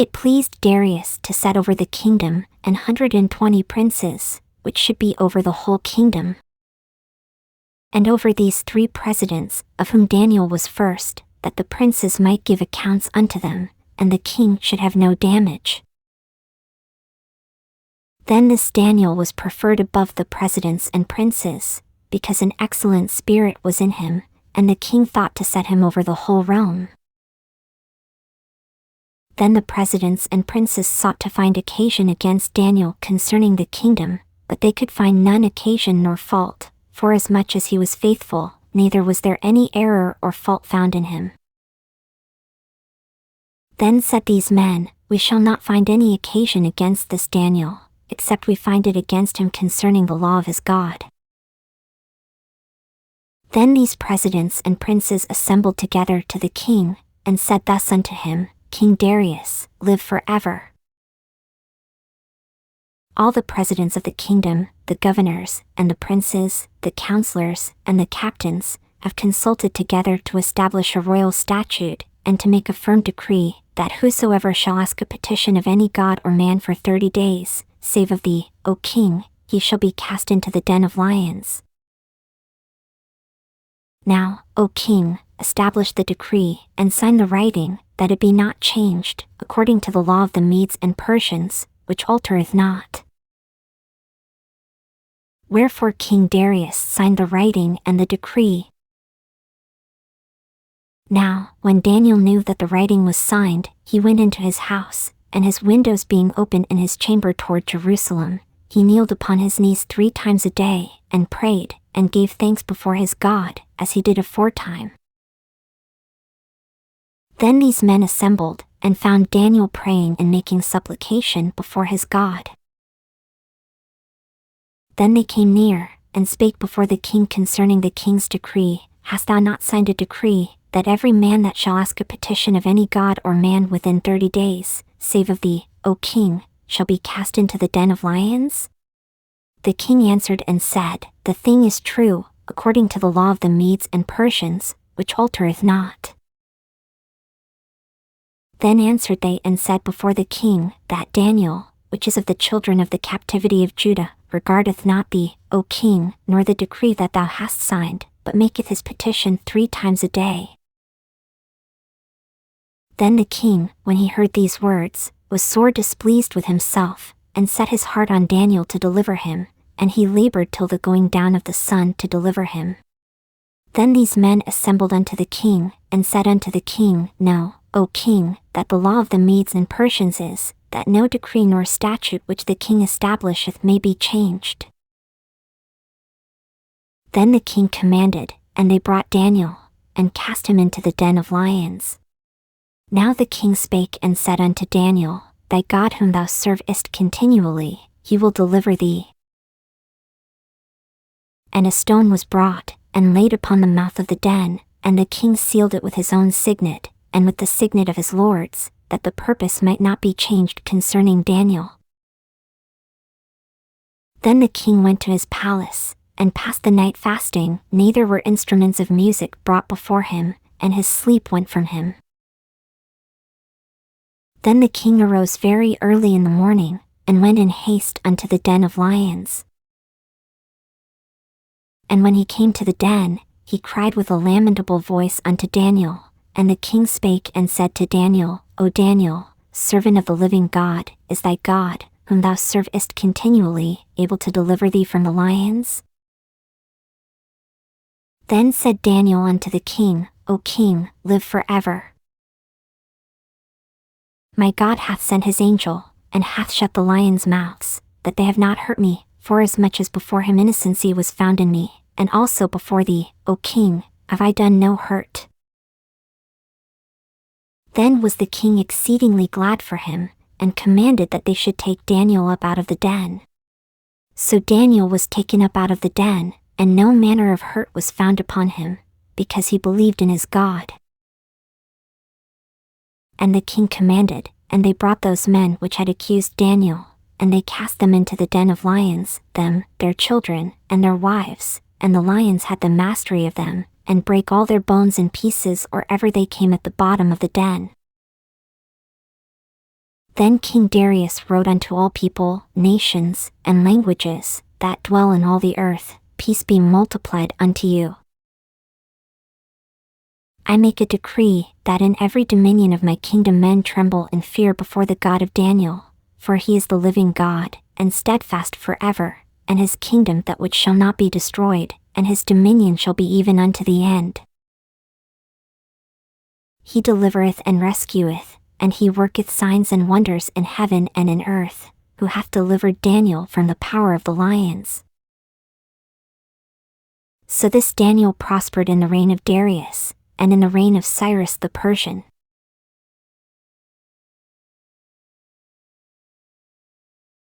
It pleased Darius to set over the kingdom 120 princes, which should be over the whole kingdom. And over these 3 presidents, of whom Daniel was first, that the princes might give accounts unto them, and the king should have no damage. Then this Daniel was preferred above the presidents and princes, because an excellent spirit was in him, and the king thought to set him over the whole realm. Then the presidents and princes sought to find occasion against Daniel concerning the kingdom, but they could find none occasion nor fault, forasmuch as he was faithful, neither was there any error or fault found in him. Then said these men, We shall not find any occasion against this Daniel, except we find it against him concerning the law of his God. Then these presidents and princes assembled together to the king, and said thus unto him, King Darius, live forever. All the presidents of the kingdom, the governors, and the princes, the counselors, and the captains, have consulted together to establish a royal statute, and to make a firm decree, that whosoever shall ask a petition of any god or man for 30 days, save of thee, O king, he shall be cast into the den of lions. Now, O king, establish the decree, and sign the writing, that it be not changed, according to the law of the Medes and Persians, which altereth not. Wherefore King Darius signed the writing and the decree. Now, when Daniel knew that the writing was signed, he went into his house, and his windows being open in his chamber toward Jerusalem, he kneeled upon his knees 3 times a day, and prayed, and gave thanks before his God, as he did aforetime. Then these men assembled, and found Daniel praying and making supplication before his God. Then they came near, and spake before the king concerning the king's decree, Hast thou not signed a decree, that every man that shall ask a petition of any god or man within 30 days, save of thee, O king, shall be cast into the den of lions? The king answered and said, The thing is true, according to the law of the Medes and Persians, which altereth not. Then answered they and said before the king, That Daniel, which is of the children of the captivity of Judah, regardeth not thee, O king, nor the decree that thou hast signed, but maketh his petition 3 times a day. Then the king, when he heard these words, was sore displeased with himself, and set his heart on Daniel to deliver him, and he labored till the going down of the sun to deliver him. Then these men assembled unto the king, and said unto the king, Know, O king, that the law of the Medes and Persians is, that no decree nor statute which the king establisheth may be changed. Then the king commanded, and they brought Daniel, and cast him into the den of lions. Now the king spake and said unto Daniel, Thy God whom thou servest continually, he will deliver thee. And a stone was brought, and laid upon the mouth of the den, and the king sealed it with his own signet, and with the signet of his lords, that the purpose might not be changed concerning Daniel. Then the king went to his palace, and passed the night fasting, neither were instruments of music brought before him, and his sleep went from him. Then the king arose very early in the morning, and went in haste unto the den of lions. And when he came to the den, he cried with a lamentable voice unto Daniel, and the king spake and said to Daniel, O Daniel, servant of the living God, is thy God, whom thou servest continually, able to deliver thee from the lions? Then said Daniel unto the king, O king, live forever. My God hath sent his angel, and hath shut the lions' mouths, that they have not hurt me, forasmuch as before him innocency was found in me, and also before thee, O king, have I done no hurt. Then was the king exceedingly glad for him, and commanded that they should take Daniel up out of the den. So Daniel was taken up out of the den, and no manner of hurt was found upon him, because he believed in his God. And the king commanded, and they brought those men which had accused Daniel, and they cast them into the den of lions, them, their children, and their wives, and the lions had the mastery of them, and brake all their bones in pieces or ever they came at the bottom of the den. Then King Darius wrote unto all people, nations, and languages, that dwell in all the earth, peace be multiplied unto you. I make a decree, that in every dominion of my kingdom men tremble and fear before the God of Daniel, for he is the living God, and steadfast forever, and his kingdom that which shall not be destroyed, and his dominion shall be even unto the end. He delivereth and rescueth, and he worketh signs and wonders in heaven and in earth, who hath delivered Daniel from the power of the lions. So this Daniel prospered in the reign of Darius, and in the reign of Cyrus the Persian,